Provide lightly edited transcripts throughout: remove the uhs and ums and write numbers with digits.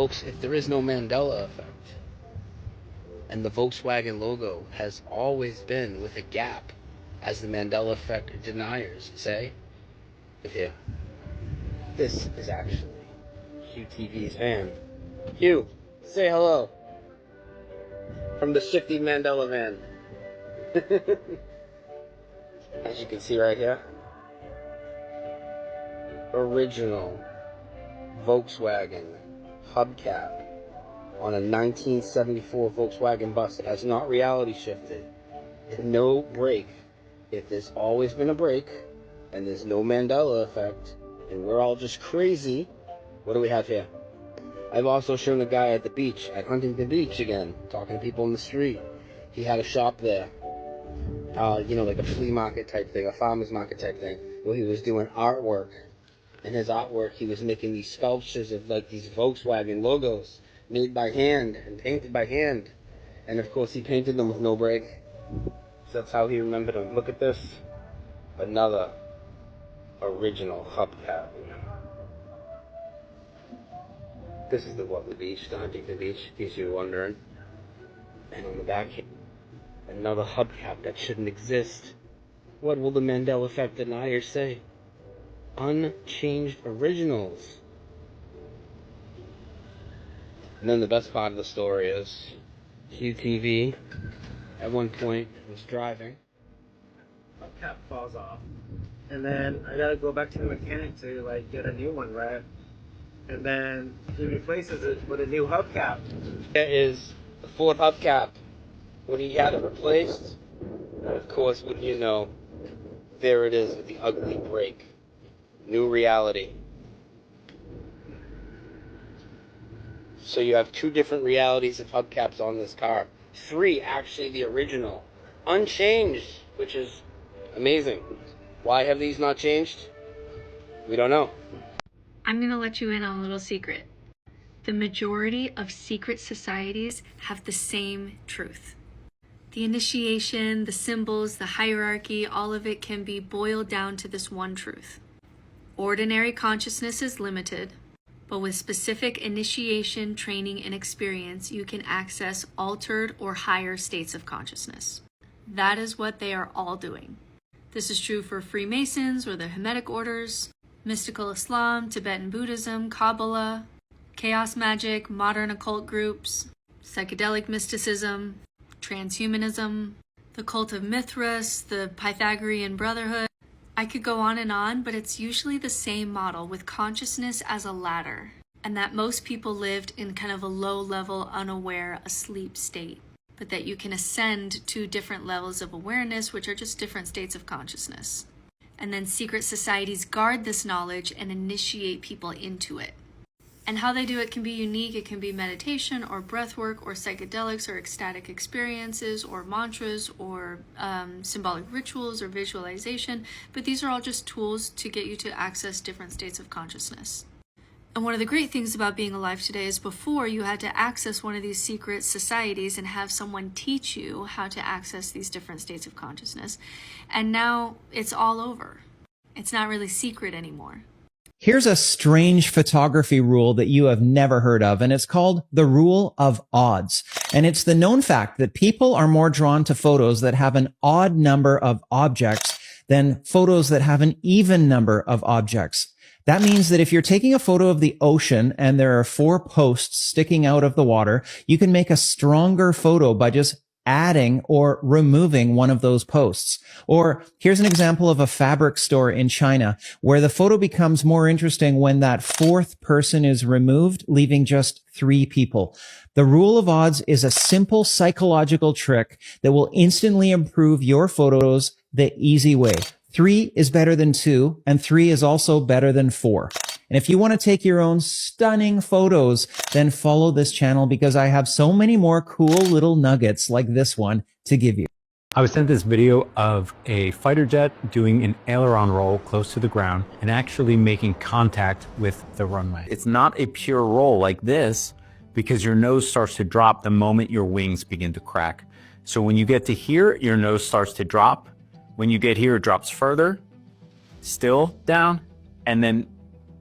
Folks, if there is no Mandela effect, and the Volkswagen logo has always been with a gap, as the Mandela effect deniers say, here, this is actually QTV's van. Hugh, say hello. From the shifty Mandela van. As you can see right here, original Volkswagen hubcap on a 1974 Volkswagen bus that has not reality shifted. No brake. If there's always been a brake, and there's no Mandela effect, and we're all just crazy, what do we have here? I've also shown a guy at the beach, at Huntington Beach again, talking to people in the street. He had a shop there, like a flea market type thing, a farmer's market type thing, where he was doing artwork. In his artwork, he was making these sculptures of like these Volkswagen logos, made by hand and painted by hand. And of course, he painted them with no brake. So that's how he remembered them. Look at this. Another original hubcap. This is the Beach, the Huntington Beach, in case you're wondering. And on the back here, another hubcap that shouldn't exist. What will the Mandela effect deniers say? Unchanged originals. And then the best part of the story is QTV at one point was driving. Hubcap falls off. And then I gotta go back to the mechanic to get a new one, right? And then he replaces it with a new hubcap. That is the Ford hubcap. When he had it replaced, and of course, wouldn't you know, there it is with the ugly brake. New reality. So you have two different realities of hubcaps on this car. Three, actually the original. Unchanged, which is amazing. Why have these not changed? We don't know. I'm going to let you in on a little secret. The majority of secret societies have the same truth. The initiation, the symbols, the hierarchy, all of it can be boiled down to this one truth. Ordinary consciousness is limited, but with specific initiation, training, and experience, you can access altered or higher states of consciousness. That is what they are all doing. This is true for Freemasons or the Hermetic orders, mystical Islam, Tibetan Buddhism, Kabbalah, chaos magic, modern occult groups, psychedelic mysticism, transhumanism, the cult of Mithras, the Pythagorean Brotherhood. I could go on, but it's usually the same model with consciousness as a ladder, and that most people lived in kind of a low-level, unaware, asleep state, but that you can ascend to different levels of awareness, which are just different states of consciousness. And then secret societies guard this knowledge and initiate people into it. And how they do it can be unique. It can be meditation or breath work or psychedelics or ecstatic experiences or mantras or symbolic rituals or visualization. But these are all just tools to get you to access different states of consciousness. And one of the great things about being alive today is before you had to access one of these secret societies and have someone teach you how to access these different states of consciousness. And now it's all over. It's not really secret anymore. Here's a strange photography rule that you have never heard of, and it's called the rule of odds. And it's the known fact that people are more drawn to photos that have an odd number of objects than photos that have an even number of objects. That means that if you're taking a photo of the ocean and there are 4 posts sticking out of the water, you can make a stronger photo by just adding or removing one of those posts. Or here's an example of a fabric store in China where the photo becomes more interesting when that 4th person is removed, leaving just 3 people. The rule of odds is a simple psychological trick that will instantly improve your photos the easy way. 3 is better than 2, and 3 is also better than 4. And if you want to take your own stunning photos, then follow this channel because I have so many more cool little nuggets like this one to give you. I was sent this video of a fighter jet doing an aileron roll close to the ground and actually making contact with the runway. It's not a pure roll like this because your nose starts to drop the moment your wings begin to crack. So when you get to here, your nose starts to drop. When you get here, it drops further, still down, and then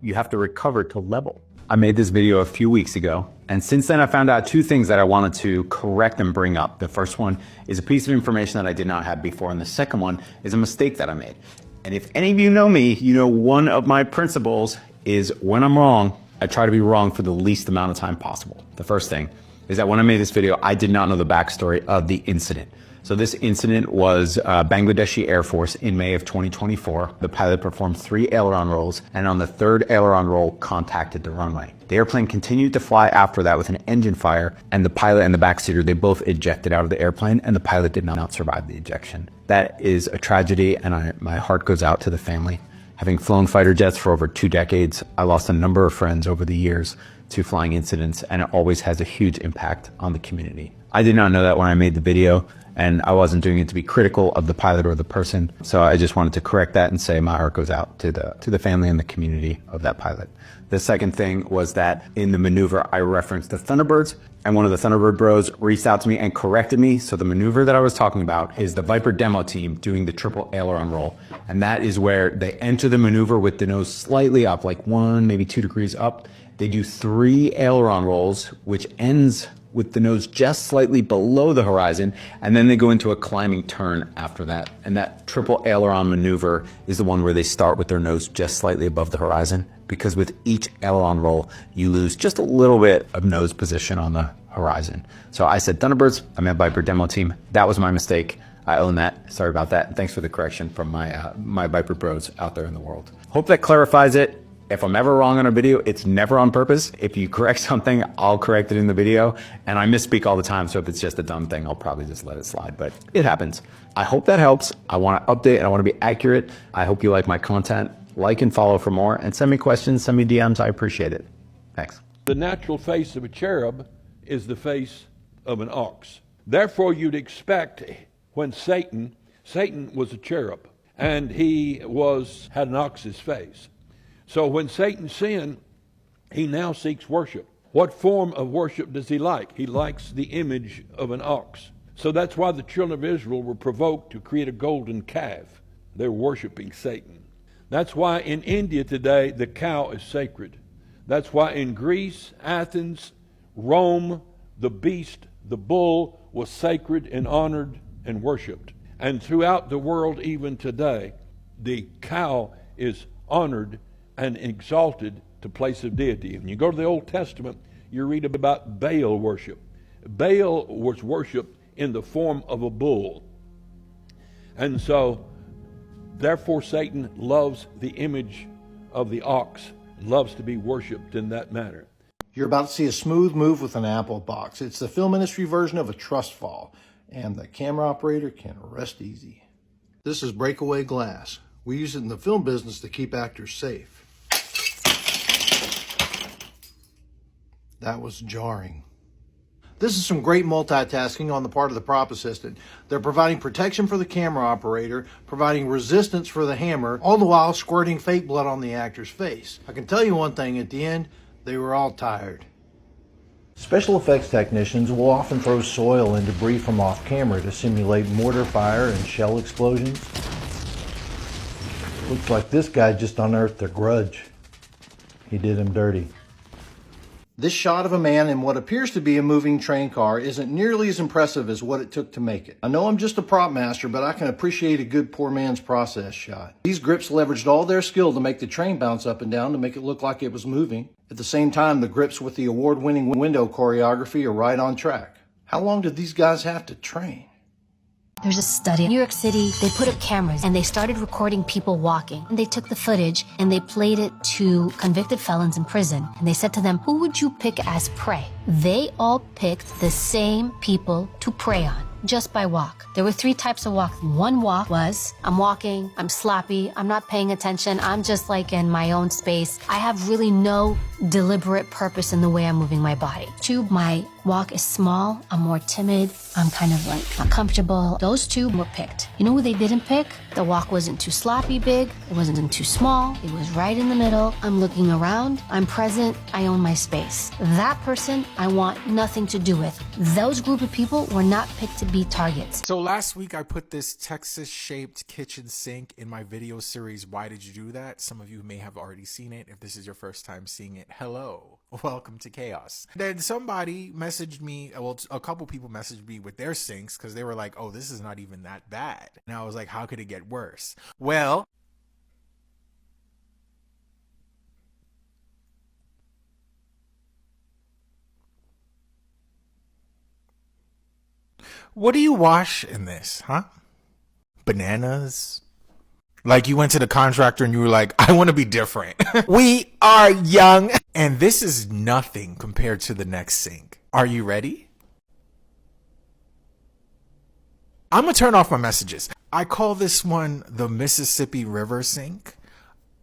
you have to recover to level. I made this video a few weeks ago, and since then I found out two things that I wanted to correct and bring up. The first one is a piece of information that I did not have before, and the second one is a mistake that I made. And if any of you know me, you know one of my principles is when I'm wrong, I try to be wrong for the least amount of time possible. The first thing is that when I made this video, I did not know the backstory of the incident. So this incident was Bangladeshi Air Force in May of 2024. The pilot performed 3 aileron rolls, and on the 3rd aileron roll contacted the runway. The airplane continued to fly after that with an engine fire, and the pilot and the backseater, they both ejected out of the airplane, and the pilot did not survive the ejection. That is a tragedy, and my heart goes out to the family. Having flown fighter jets for over 2 decades, I lost a number of friends over the years to flying incidents, and it always has a huge impact on the community. I did not know that when I made the video, and I wasn't doing it to be critical of the pilot or the person. So I just wanted to correct that and say my heart goes out to the family and the community of that pilot. The second thing was that in the maneuver, I referenced the Thunderbirds, and one of the Thunderbird bros reached out to me and corrected me. So the maneuver that I was talking about is the Viper demo team doing the triple aileron roll. And that is where they enter the maneuver with the nose slightly up, like 1, maybe 2 degrees up. They do 3 aileron rolls, which ends with the nose just slightly below the horizon, and then they go into a climbing turn after that. And that triple aileron maneuver is the one where they start with their nose just slightly above the horizon, because with each aileron roll, you lose just a little bit of nose position on the horizon. So I said Thunderbirds, I meant Viper demo team. That was my mistake. I own that. Sorry about that. And thanks for the correction from my Viper bros out there in the world. Hope that clarifies it. If I'm ever wrong on a video, it's never on purpose. If you correct something, I'll correct it in the video. And I misspeak all the time, so if it's just a dumb thing, I'll probably just let it slide, but it happens. I hope that helps. I want to update and I want to be accurate. I hope you like my content. Like and follow for more, and send me questions, send me DMs. I appreciate it. Thanks. The natural face of a cherub is the face of an ox. Therefore, you'd expect when Satan was a cherub, and he had an ox's face. So when Satan sinned, he now seeks worship. What form of worship does he like? He likes the image of an ox. So that's why the children of Israel were provoked to create a golden calf. They're worshiping Satan. That's why in India today, the cow is sacred. That's why in Greece, Athens, Rome, the beast, the bull, was sacred and honored and worshiped. And throughout the world, even today, the cow is honored and exalted to place of deity. When you go to the Old Testament, you read about Baal worship. Baal was worshipped in the form of a bull. And so, therefore, Satan loves the image of the ox, loves to be worshipped in that manner. You're about to see a smooth move with an Apple box. It's the film industry version of a trust fall, and the camera operator can rest easy. This is breakaway glass. We use it in the film business to keep actors safe. That was jarring. This is some great multitasking on the part of the prop assistant. They're providing protection for the camera operator, providing resistance for the hammer, all the while squirting fake blood on the actor's face. I can tell you one thing, at the end, they were all tired. Special effects technicians will often throw soil and debris from off camera to simulate mortar fire and shell explosions. Looks like this guy just unearthed a grudge. He did him dirty. This shot of a man in what appears to be a moving train car isn't nearly as impressive as what it took to make it. I know I'm just a prop master, but I can appreciate a good poor man's process shot. These grips leveraged all their skill to make the train bounce up and down to make it look like it was moving. At the same time, the grips with the award-winning window choreography are right on track. How long did these guys have to train? There's a study in New York City. They put up cameras and they started recording people walking. And they took the footage and they played it to convicted felons in prison. And they said to them, who would you pick as prey? They all picked the same people to prey on, just by walk. There were 3 types of walk. One walk was, I'm walking, I'm sloppy, I'm not paying attention, I'm just like in my own space. I have really no deliberate purpose in the way I'm moving my body. 2, my walk is small, I'm more timid, I'm kind of like not comfortable. Those 2 were picked. You know who they didn't pick? The walk wasn't too sloppy big, it wasn't too small, it was right in the middle. I'm looking around, I'm present, I own my space. That person I want nothing to do with. Those group of people were not picked to be targets. So last week I put this Texas-shaped kitchen sink in my video series, Why Did You Do That? Some of you may have already seen it. If this is your first time seeing it, hello. Welcome to chaos. Then somebody messaged me, well, a couple people messaged me with their sinks because they were like, oh, this is not even that bad. And I was like, how could it get worse? Well, what do you wash in this, huh? Bananas? Like you went to the contractor and you were like, I want to be different. We are young. And this is nothing compared to the next sink. Are you ready? I'm going to turn off my messages. I call this one the Mississippi River sink.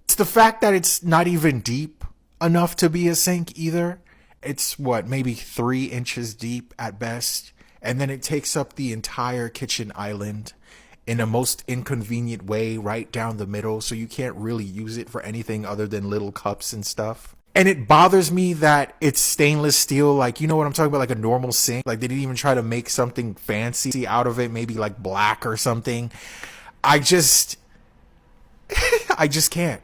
It's the fact that it's not even deep enough to be a sink either. It's what, maybe 3 inches deep at best. And then it takes up the entire kitchen island in a most inconvenient way right down the middle, so you can't really use it for anything other than little cups and stuff. And it bothers me that it's stainless steel, like, you know what I'm talking about, like a normal sink. Like they didn't even try to make something fancy out of it, maybe like black or something. I just can't.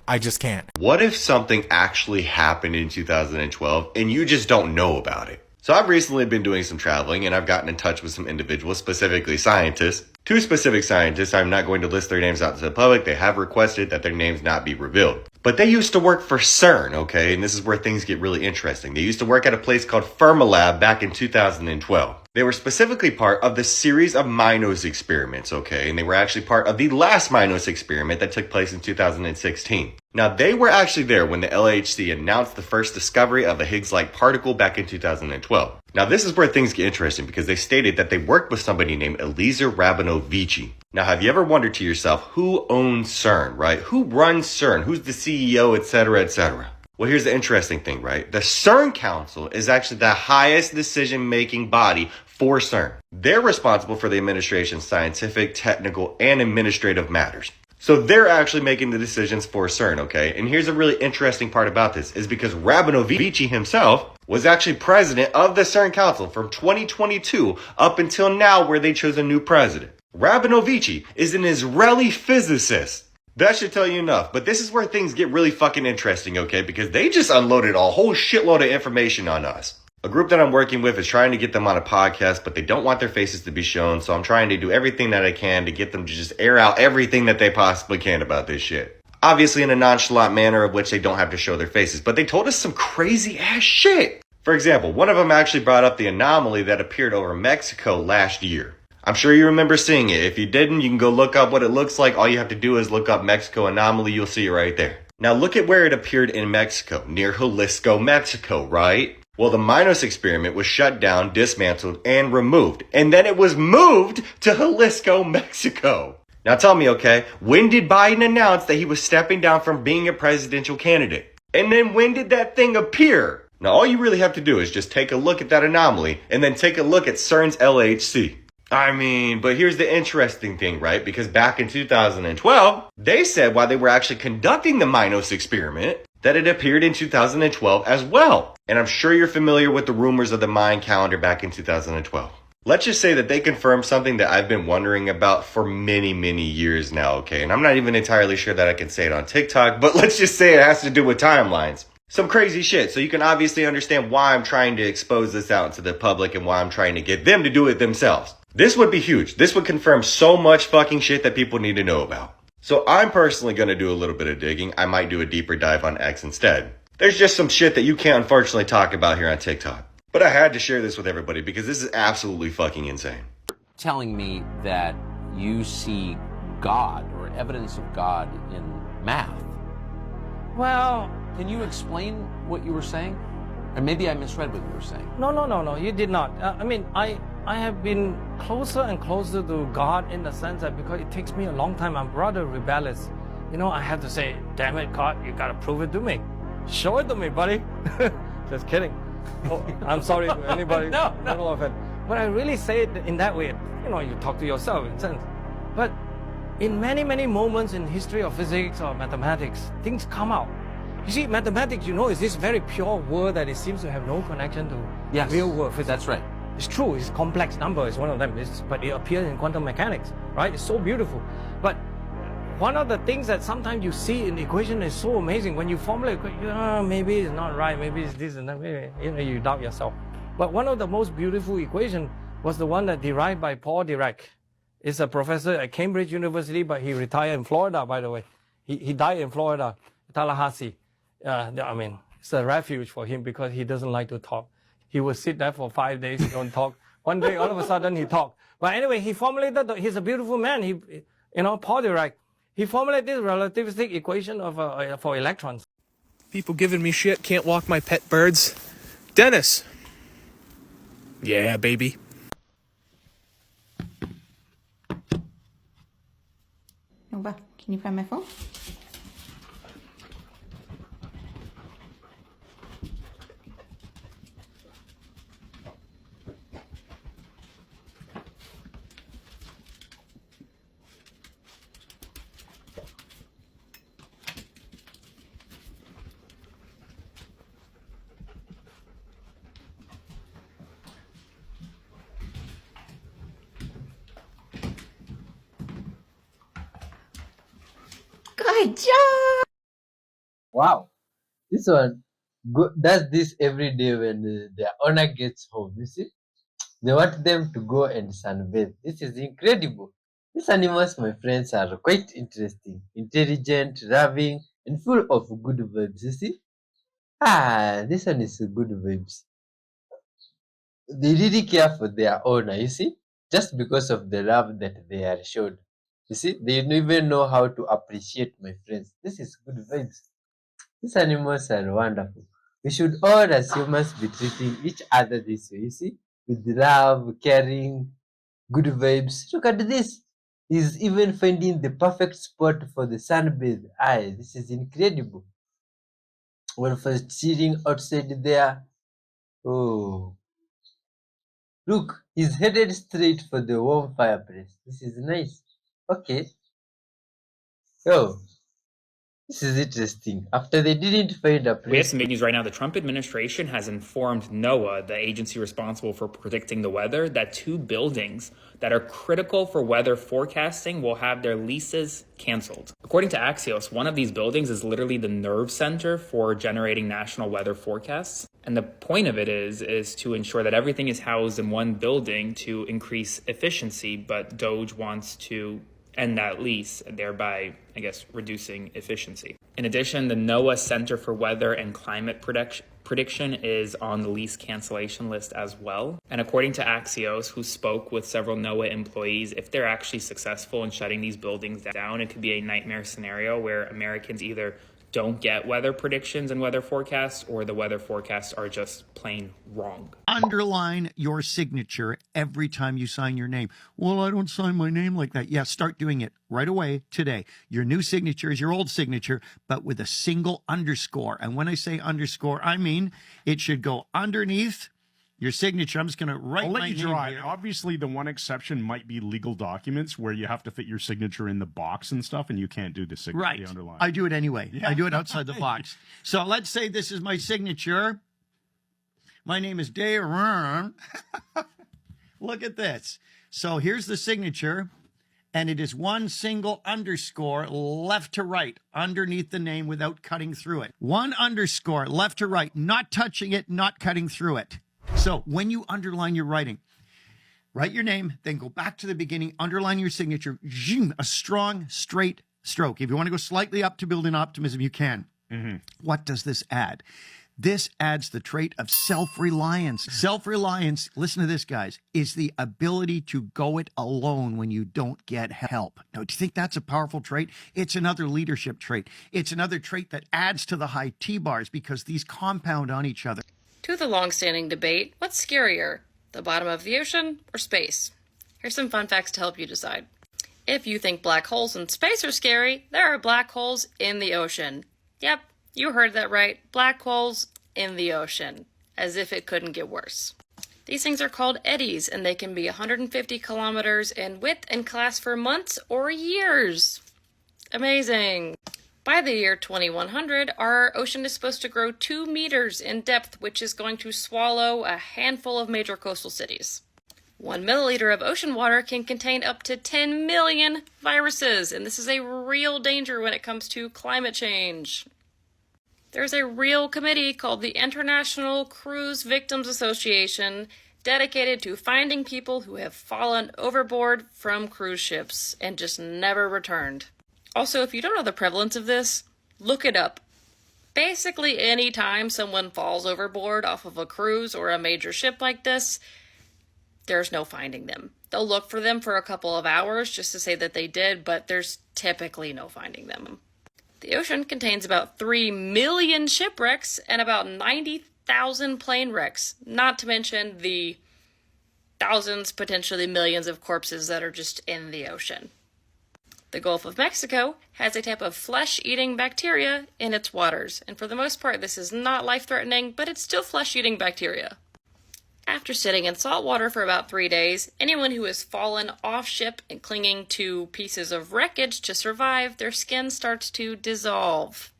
I just can't. What if something actually happened in 2012 and you just don't know about it? So I've recently been doing some traveling and I've gotten in touch with some individuals, specifically scientists. 2 specific scientists, I'm not going to list their names out to the public. They have requested that their names not be revealed. But they used to work for CERN, okay? And this is where things get really interesting. They used to work at a place called Fermilab back in 2012. They were specifically part of the series of Minos experiments, okay? And they were actually part of the last Minos experiment that took place in 2016. Now, they were actually there when the LHC announced the first discovery of a Higgs-like particle back in 2012. Now, this is where things get interesting because they stated that they worked with somebody named Eliezer Rabinovici. Now, have you ever wondered to yourself, who owns CERN, right? Who runs CERN? Who's the CEO, etc., etc.? Well, here's the interesting thing, right? The CERN Council is actually the highest decision-making body for CERN. They're responsible for the administration's scientific, technical, and administrative matters. So they're actually making the decisions for CERN, okay? And here's a really interesting part about this, is because Rabinovici himself was actually president of the CERN Council from 2022 up until now, where they chose a new president. Rabinovici is an Israeli physicist. That should tell you enough. But this is where things get really fucking interesting, okay? Because they just unloaded a whole shitload of information on us. A group that I'm working with is trying to get them on a podcast, but they don't want their faces to be shown. So I'm trying to do everything that I can to get them to just air out everything that they possibly can about this shit. Obviously in a nonchalant manner of which they don't have to show their faces. But they told us some crazy ass shit. For example, one of them actually brought up the anomaly that appeared over Mexico last year. I'm sure you remember seeing it. If you didn't, you can go look up what it looks like. All you have to do is look up Mexico anomaly. You'll see it right there. Now look at where it appeared in Mexico, near Jalisco, Mexico, right? Well, the Minos experiment was shut down, dismantled, and removed. And then it was moved to Jalisco, Mexico. Now tell me, okay, when did Biden announce that he was stepping down from being a presidential candidate? And then when did that thing appear? Now all you really have to do is just take a look at that anomaly and then take a look at CERN's LHC. I mean, but here's the interesting thing, right? Because back in 2012, they said while they were actually conducting the Minos experiment, that it appeared in 2012 as well. And I'm sure you're familiar with the rumors of the Mayan calendar back in 2012. Let's just say that they confirmed something that I've been wondering about for many, many years now, okay? And I'm not even entirely sure that I can say it on TikTok, but let's just say it has to do with timelines. Some crazy shit. So you can obviously understand why I'm trying to expose this out to the public and why I'm trying to get them to do it themselves. This would be huge. This would confirm so much fucking shit that people need to know about. So I'm personally going to do a little bit of digging. I might do a deeper dive on X instead. There's just some shit that you can't unfortunately talk about here on TikTok. But I had to share this with everybody because this is absolutely fucking insane. Telling me that you see God or evidence of God in math. Well, can you explain what you were saying? Or maybe I misread what you were saying. No, you did not. I have been closer and closer to God in the sense that because it takes me a long time, I'm rather rebellious. You know, I have to say, damn it, God, you gotta prove it to me. Show it to me, buddy. Just kidding. Oh, I'm sorry to anybody. No offense. But I really say it in that way. You know, you talk to yourself in a sense. But in many, many moments in history of physics or mathematics, things come out. You see, mathematics, you know, is this very pure word that it seems to have no connection to real world physics. That's right. It's true, it's complex number is one of them, but it appears in quantum mechanics, right? It's so beautiful. But one of the things that sometimes you see in the equation is so amazing. When you formulate, maybe it's not right, maybe it's this and that, maybe, you doubt yourself. But one of the most beautiful equations was the one that derived by Paul Dirac. He's a professor at Cambridge University, but he retired in Florida, by the way. He died in Florida, Tallahassee. It's a refuge for him because he doesn't like to talk. He will sit there for 5 days, he don't talk. One day, all of a sudden, he talked. But anyway, he formulated, he's a beautiful man. Paul Dirac, he formulated this relativistic equation for electrons. People giving me shit, can't walk my pet birds. Dennis. Yeah, baby. Nova, can you find my phone? Good job! Wow, this one does this every day when their owner gets home. You see, they want them to go and sunbathe. This is incredible. These animals, my friends, are quite interesting, intelligent, loving, and full of good vibes. You see, this one is good vibes. They really care for their owner. You see, just because of the love that they are shown. You see, they don't even know how to appreciate, my friends. This is good vibes. These animals are wonderful. We should all as humans be treating each other this way, you see, with love, caring, good vibes. Look at this. He's even finding the perfect spot for the sunbathe. This is incredible. When first sitting outside there, oh, look, he's headed straight for the warm fireplace. This is nice. Okay. Oh, this is interesting. After they didn't find a place. We have some big news right now. The Trump administration has informed NOAA, the agency responsible for predicting the weather, that 2 buildings that are critical for weather forecasting will have their leases canceled. According to Axios, one of these buildings is literally the nerve center for generating national weather forecasts. And the point of it is to ensure that everything is housed in one building to increase efficiency, but DOGE wants to end that lease, thereby, I guess, reducing efficiency. In addition, the NOAA Center for Weather and Climate Prediction is on the lease cancellation list as well. And according to Axios, who spoke with several NOAA employees, if they're actually successful in shutting these buildings down, it could be a nightmare scenario where Americans either don't get weather predictions and weather forecasts, or the weather forecasts are just plain wrong. Underline your signature every time you sign your name. Well, I don't sign my name like that. Yeah, start doing it right away today. Your new signature is your old signature, but with a single underscore. And when I say underscore, I mean it should go underneath your signature. I'm just going to write I'll my let you name draw it. here. Obviously, the one exception might be legal documents where you have to fit your signature in the box and stuff, and you can't do the signature, Right. the underline. I do it anyway. Yeah. I do it outside the box. So let's say this is my signature. My name is Darren. Look at this. So here's the signature, and it is one single underscore left to right underneath the name without cutting through it. One underscore left to right, not touching it, not cutting through it. So when you underline your writing, write your name, then go back to the beginning, underline your signature, a strong, straight stroke. If you want to go slightly up to build in optimism, you can. Mm-hmm. What does this add? This adds the trait of self-reliance. Self-reliance, listen to this, guys, is the ability to go it alone when you don't get help. Now, do you think that's a powerful trait? It's another leadership trait. It's another trait that adds to the high T-bars because these compound on each other. To the long-standing debate, what's scarier, the bottom of the ocean or space? Here's some fun facts to help you decide. If you think black holes in space are scary, there are black holes in the ocean. Yep, you heard that right. Black holes in the ocean. As if it couldn't get worse. These things are called eddies, and they can be 150 kilometers in width and can last for months or years. Amazing. By the year 2100, our ocean is supposed to grow 2 meters in depth, which is going to swallow a handful of major coastal cities. 1 milliliter of ocean water can contain up to 10 million viruses, and this is a real danger when it comes to climate change. There's a real committee called the International Cruise Victims Association dedicated to finding people who have fallen overboard from cruise ships and just never returned. Also, if you don't know the prevalence of this, look it up. Basically, any time someone falls overboard off of a cruise or a major ship like this, there's no finding them. They'll look for them for a couple of hours just to say that they did, but there's typically no finding them. The ocean contains about 3 million shipwrecks and about 90,000 plane wrecks, not to mention the thousands, potentially millions of corpses that are just in the ocean. The Gulf of Mexico has a type of flesh-eating bacteria in its waters, and for the most part this is not life-threatening, but it's still flesh-eating bacteria. After sitting in salt water for about 3 days, anyone who has fallen off ship and clinging to pieces of wreckage to survive, their skin starts to dissolve.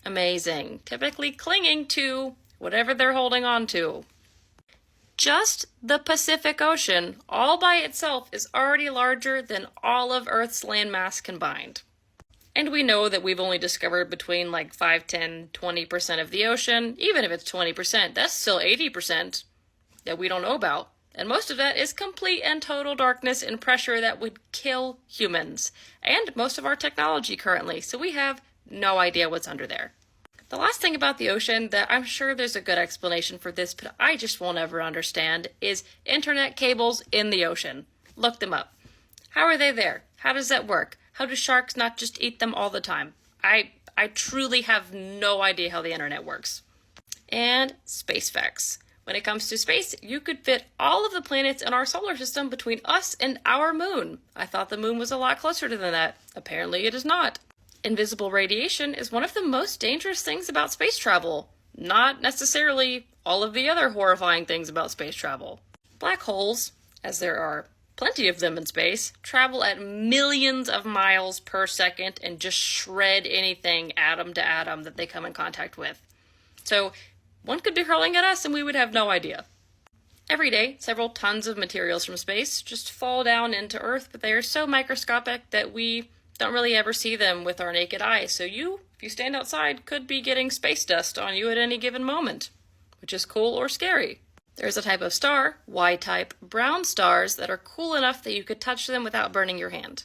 Amazing. Typically clinging to whatever they're holding on to. Just the Pacific Ocean, all by itself, is already larger than all of Earth's landmass combined. And we know that we've only discovered between like 5, 10, 20% of the ocean. Even if it's 20%, that's still 80% that we don't know about. And most of that is complete and total darkness and pressure that would kill humans. And most of our technology currently, so we have no idea what's under there. The last thing about the ocean that I'm sure there's a good explanation for this, but I just won't ever understand, is internet cables in the ocean. Look them up. How are they there? How does that work? How do sharks not just eat them all the time? I truly have no idea how the internet works. And space facts. When it comes to space, you could fit all of the planets in our solar system between us and our moon. I thought the moon was a lot closer than that. Apparently it is not. Invisible radiation is one of the most dangerous things about space travel. Not necessarily all of the other horrifying things about space travel. Black holes, as there are plenty of them in space, travel at millions of miles per second and just shred anything atom to atom that they come in contact with. So one could be hurling at us and we would have no idea. Every day, several tons of materials from space just fall down into Earth, but they are so microscopic that we don't really ever see them with our naked eye. So you, if you stand outside, could be getting space dust on you at any given moment, which is cool or scary. There's a type of star, Y-type brown stars, that are cool enough that you could touch them without burning your hand.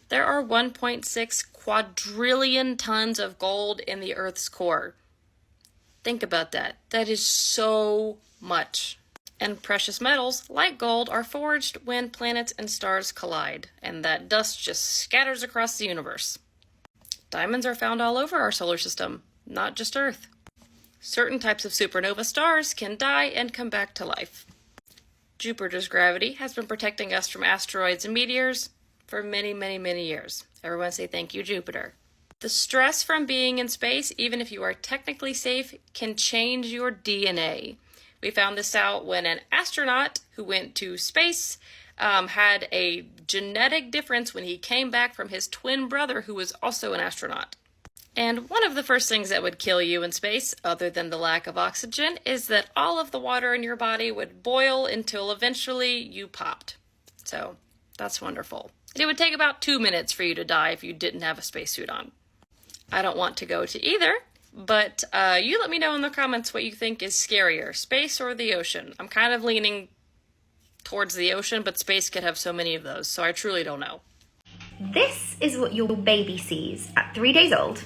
There are 1.6 quadrillion tons of gold in the Earth's core. Think about that. That is so much. And precious metals, like gold, are forged when planets and stars collide, and that dust just scatters across the universe. Diamonds are found all over our solar system, not just Earth. Certain types of supernova stars can die and come back to life. Jupiter's gravity has been protecting us from asteroids and meteors for many, many, many years. Everyone say thank you, Jupiter. The stress from being in space, even if you are technically safe, can change your DNA. We found this out when an astronaut who went to space had a genetic difference when he came back from his twin brother who was also an astronaut. And one of the first things that would kill you in space, other than the lack of oxygen, is that all of the water in your body would boil until eventually you popped. So that's wonderful. And it would take about 2 minutes for you to die if you didn't have a spacesuit on. I don't want to go to either. But you let me know in the comments what you think is scarier, space or the ocean. I'm kind of leaning towards the ocean, but space could have so many of those, so I truly don't know. This is what your baby sees at 3 days old,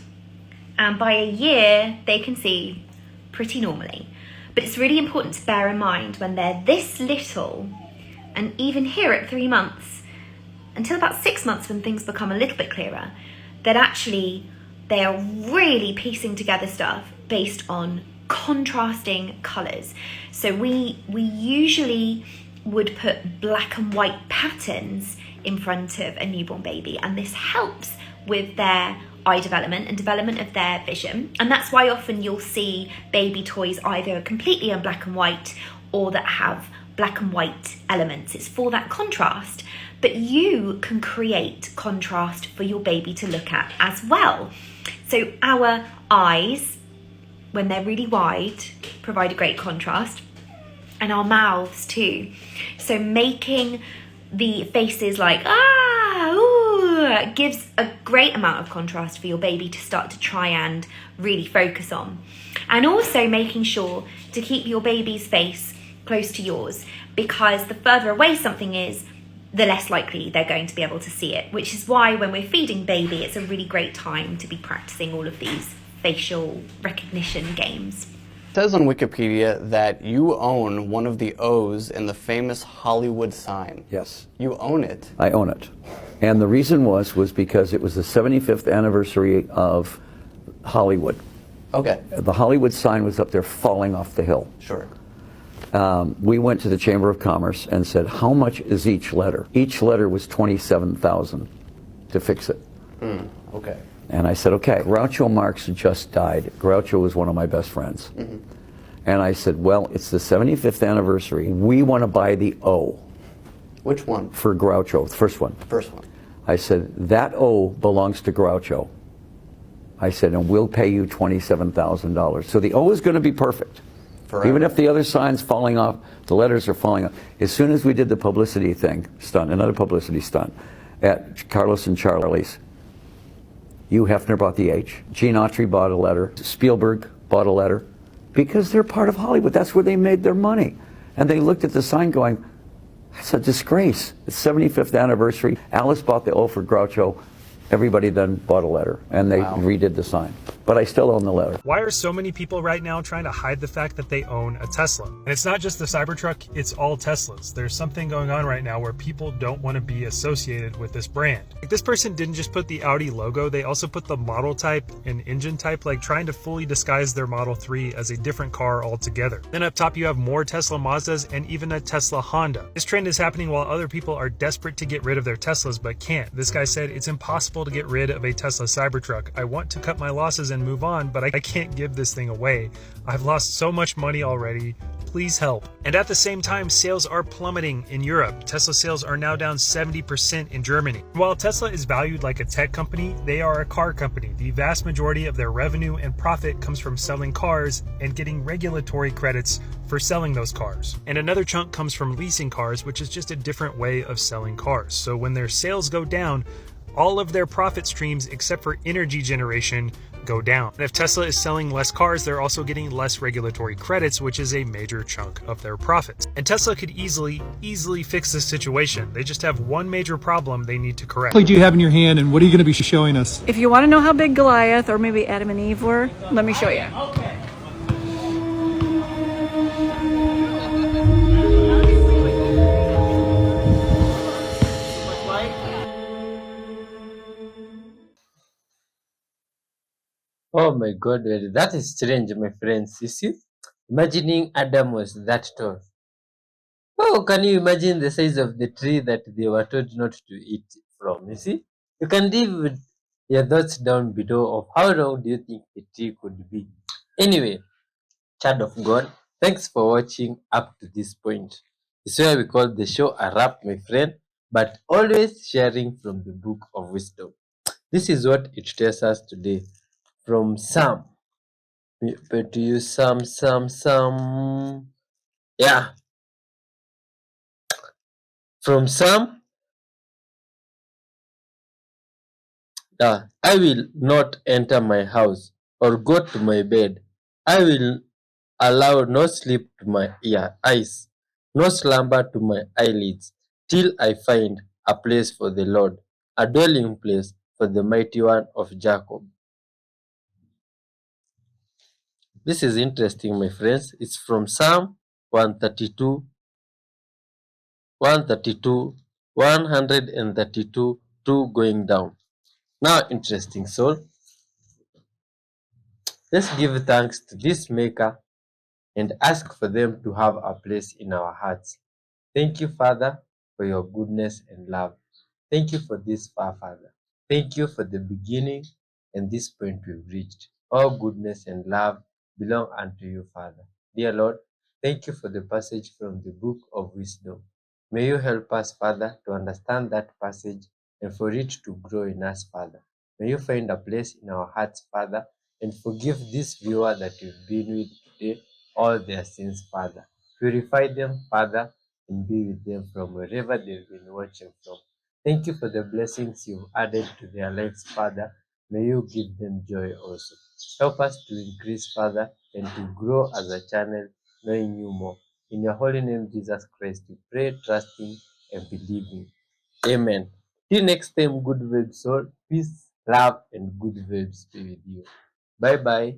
and by a year they can see pretty normally. But it's really important to bear in mind when they're this little, and even here at 3 months, until about 6 months when things become a little bit clearer, that actually they are really piecing together stuff based on contrasting colours. So we usually would put black and white patterns in front of a newborn baby, and this helps with their eye development and development of their vision. And that's why often you'll see baby toys either completely in black and white or that have black and white elements. It's for that contrast, but you can create contrast for your baby to look at as well. So our eyes, when they're really wide, provide a great contrast. and our mouths too. So making the faces like ooh, gives a great amount of contrast for your baby to start to try and really focus on. And also making sure to keep your baby's face close to yours, because the further away something is, the less likely they're going to be able to see it, which is why when we're feeding baby, it's a really great time to be practicing all of these facial recognition games. It says on Wikipedia that you own one of the O's in the famous Hollywood sign. Yes. You own it. I own it. And the reason was because it was the 75th anniversary of Hollywood. Okay. The Hollywood sign was up there falling off the hill. Sure. We went to the Chamber of Commerce and said, how much is each letter? Each letter was $27,000 to fix it. Okay. And I said, okay, Groucho Marx just died. Groucho was one of my best friends. Mm-hmm. And I said, well, it's the 75th anniversary. We want to buy the O. Which one? For Groucho, the first one. First one. I said, that O belongs to Groucho. I said, and we'll pay you $27,000. So the O is going to be perfect. Forever. Even if the other sign's falling off, the letters are falling off. As soon as we did the publicity stunt, another publicity stunt, at Carlos and Charlie's, Hugh Hefner bought the H. Gene Autry bought a letter. Spielberg bought a letter. Because they're part of Hollywood. That's where they made their money. And they looked at the sign going, that's a disgrace. It's 75th anniversary. Alice bought the O for Groucho. Everybody then bought a letter, and they redid the sign. But I still own the letter. Why are so many people right now trying to hide the fact that they own a Tesla? And it's not just the Cybertruck, it's all Teslas. There's something going on right now where people don't want to be associated with this brand. Like, this person didn't just put the Audi logo, they also put the model type and engine type, like trying to fully disguise their Model 3 as a different car altogether. Then up top you have more Tesla Mazdas and even a Tesla Honda. This trend is happening while other people are desperate to get rid of their Teslas but can't. This guy said, it's impossible to get rid of a Tesla Cybertruck. I want to cut my losses and move on, but I can't give this thing away. I've lost so much money already. Please help. And at the same time, sales are plummeting in Europe. Tesla sales are now down 70% in Germany. While Tesla is valued like a tech company, they are a car company. The vast majority of their revenue and profit comes from selling cars and getting regulatory credits for selling those cars. And another chunk comes from leasing cars, which is just a different way of selling cars. So when their sales go down, all of their profit streams, except for energy generation, go down. And if Tesla is selling less cars, they're also getting less regulatory credits, which is a major chunk of their profits. And Tesla could easily fix this situation. They just have one major problem they need to correct. What do you have in your hand, and what are you going to be showing us? If you want to know how big Goliath or maybe Adam and Eve were, let me show you. Oh my God, that is strange, my friends. You see, imagining Adam was that tall. Oh, can you imagine the size of the tree that they were told not to eat from? You see, you can leave with your thoughts down below of how long do you think the tree could be. Anyway, child of God, thanks for watching up to this point. This is why we call the show a wrap, my friend, but always sharing from the book of wisdom. This is what it tells us today from Psalm. But to use Psalm. Yeah. From Psalm. I will not enter my house or go to my bed. I will allow no sleep to my eyes, no slumber to my eyelids, till I find a place for the Lord, a dwelling place for the mighty one of Jacob. This is interesting, my friends. It's from Psalm 132, 132, 2 going down. Now, interesting soul. Let's give thanks to this Maker and ask for them to have a place in our hearts. Thank you, Father, for your goodness and love. Thank you for this far, Father. Thank you for the beginning and this point we've reached. All goodness and love belong unto you, Father. Dear Lord, thank you for the passage from the book of wisdom. May you help us, Father, to understand that passage and for it to grow in us, Father. May you find a place in our hearts, Father, and forgive this viewer that you've been with today all their sins, Father. Purify them, Father, and be with them from wherever they've been watching from. Thank you for the blessings you've added to their lives, Father. May you give them joy also. Help us to increase, Father, and to grow as a channel, knowing you more. In your holy name, Jesus Christ, we pray, trusting, and believing. Amen. Till next time, good vibes, soul. Peace, love, and good vibes be with you. Bye bye.